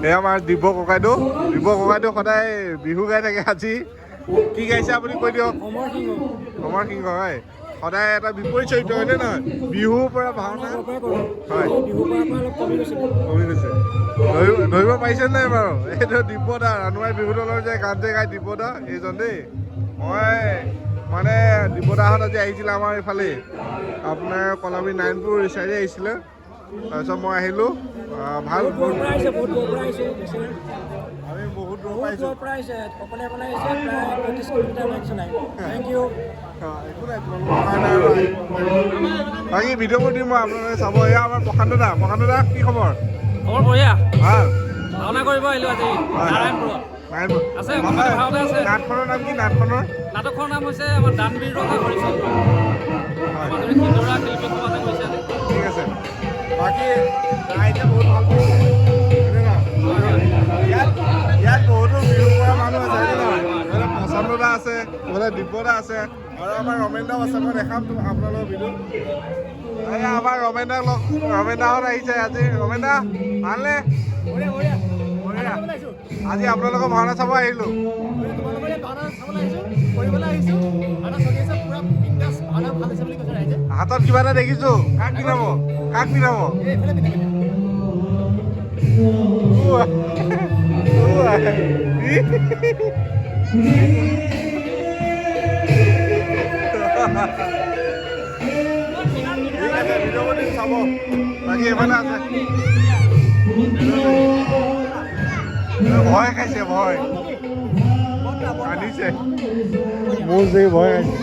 এয়া আমাৰ দিব ককাইদেউ সদায় বিহু গাই থাকে। আজি কি গাইছে আপুনি কৈ দিয়ক। অমৰ সিংহ হয়, সদায় এটা বিপৰীত চৰিত্ৰ হয়নে নহয়? বিহুৰ পৰা ভাওনা হয় কমি গৈছে। ধৰিব পাৰিছে নাই বাৰু? এইটো দিব্যদা ৰাণুৱাই বিহু দলৰ যে গান যে গাই দিব্যদা এইজন দেই। মই মানে দিব্যদাহঁত আজি আহিছিলে আমাৰ এইফালে, আপোনাৰ কলাবী নাৰায়ণপুৰ চাইডে আহিছিলে। তাৰপিছত মই আহিলোঁ। ভাল আমি বহুত দূৰ পাইছোঁ। বাকী ভিডিঅ'বোৰ দিম মই আপোনালোকে চাব। এয়া আমাৰ প্ৰশান্ত দা কি খবৰ? খবৰ বঢ়িয়া। ভাল ভাওনা কৰিব আহিলোঁ আজি নাৰায়ণপুৰত। আছে নাটখনৰ নাম কি? নাটকখনৰ নাম হৈছে আমাৰ দানবীৰ ৰজা হৰিচন্দ্ৰ। মাজুলী সিন্দুৰা শিল্পী সমাজে কৈছে। ঠিক আছে। বাকী ৰাইজে বহুত ভাল পাইছে ইয়াত বহুতো বিহু কৰা মানুহ আছে হয়নে নহয়? এইফালে প্ৰশান্ত দা আছে, এইফালে দিব্যদা আছে আৰু আমাৰ ৰমেন দাও আছে। মই দেখাম আপোনালোকৰ ভিডিঅ'। এয়া আমাৰ ৰমেন দাহঁত আহিছে আজি। ৰমেন দা ভালনে? আজি আপোনালোকৰ ভাওনা চাব আহিলোঁ। হাতত কিবা এটা দেখিছোঁ। কাক পিন্ধাব? ঠিক আছে, ভিডিঅ'বোৰ দিম চাব। বাকী এইফালে আছে ভয় খাইছে, ভয় কান্দিছে। মোৰ যে ভয় খাইছে।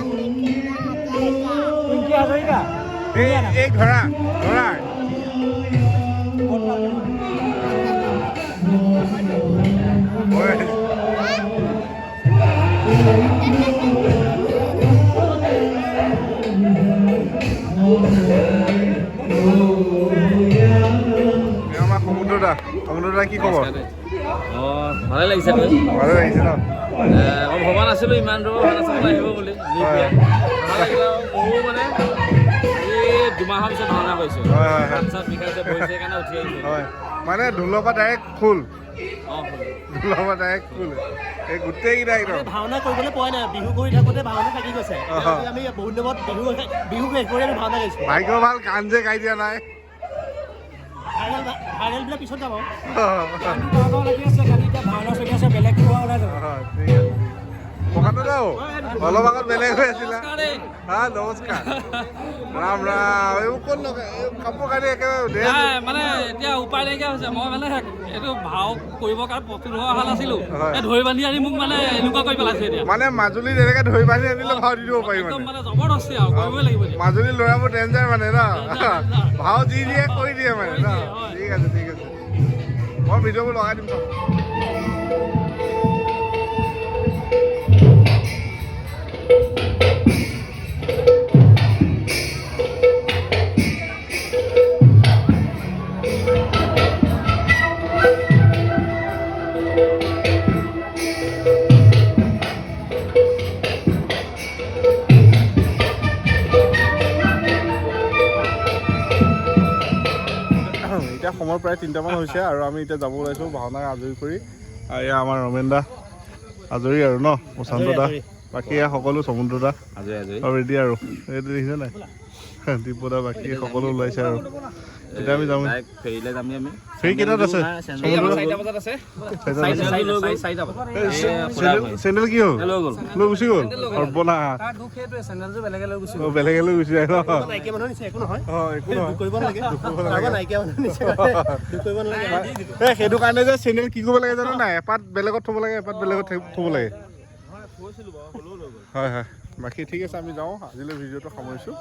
এই ঘোঁৰা আমাৰ সমুদ্ৰ দা কি খবৰ? ভালে লাগিছে ন? মই ভবা নাছিলোঁ ইমান দূৰৰ ভাওনা চাবলৈ আহিব বুলি। ভাল লাগিলে। মোৰো মানে এই দুমাহৰ পিছত ভাওনা কৰিছোঁ। হাত বিষাইছে, বহিছে কাৰণে উঠি আহিছোঁ। হয়, মানে ঢোলৰ পৰা ডাইৰেক্ট খোল। এই গোটেইকেইটা একদম ভাওনা কৰিবলৈ পোৱা নাই। বিহু কৰি থাকোঁতে ভাওনা থাকি গৈছে। আমি বহুত দিনত বিহু শেষ কৰি আমি ভাওনা গাইছোঁ। ভাগ্য ভাল গান যে গাই দিয়া নাই। ভাইৰেলবিলাক পিছত যাব। প্ৰশান্ত দাও অলপ আগত বেলেগ হৈ আছিলা। নমস্কাৰ। ৰাম এইবোৰ ক'ত লগাই কাপোৰ কানি একেবাৰে মানে এতিয়া উপায় নাইকিয়া হৈছে। মই মানে এইটো ভাও কৰিবৰ কাৰণে প্ৰস্তুত হোৱা অহা নাছিলোঁ। ধৰি বান্ধি আনি মোক মানে এনেকুৱা কৰি পেলাইছে এতিয়া। মানে মাজুলীত এনেকে ধৰি বান্ধি আনিলে ভাও দি দিব পাৰি মানে জবৰদস্তি আৰু কৰিবই লাগিব। মাজুলীৰ ল'ৰাবোৰ ডেঞ্জাৰ মানে ন, ভাও যি দিয়ে কৰি দিয়ে মানে ন। ঠিক আছে মই ভিডিঅ'বোৰ লগাই দিম চাওক। এতিয়া সময় প্ৰায় 3টামান হৈছে আৰু আমি এতিয়া যাব ওলাইছোঁ ভাওনা আজৰি কৰি। আৰু এয়া আমাৰ ৰমেন দা আজৰি আৰু ন, প্ৰশান্ত দা, বাকী এয়া সকলো সমুদ্ৰ দা ৰেডি আৰু এইটো দেখিছে নাই, দিব্যদা বাকী সকলো ওলাইছে আৰু এতিয়া আমি যাম। ফেৰী কেইটাত আছে? চেণ্ডেল কি হ'ল? লৈ গুচি গ'ল। বেলেগে লৈ গুচি যায় ন। সেইটো কাৰণে যে চেণ্ডেল কি কৰিব লাগে জানো নাই, এপাত বেলেগত থ'ব লাগে, এপাত বেলেগত থ'ব লাগে। হয় বাকী ঠিক আছে আমি যাওঁ, আজিলৈ ভিডিঅ'টো সামৰিছোঁ।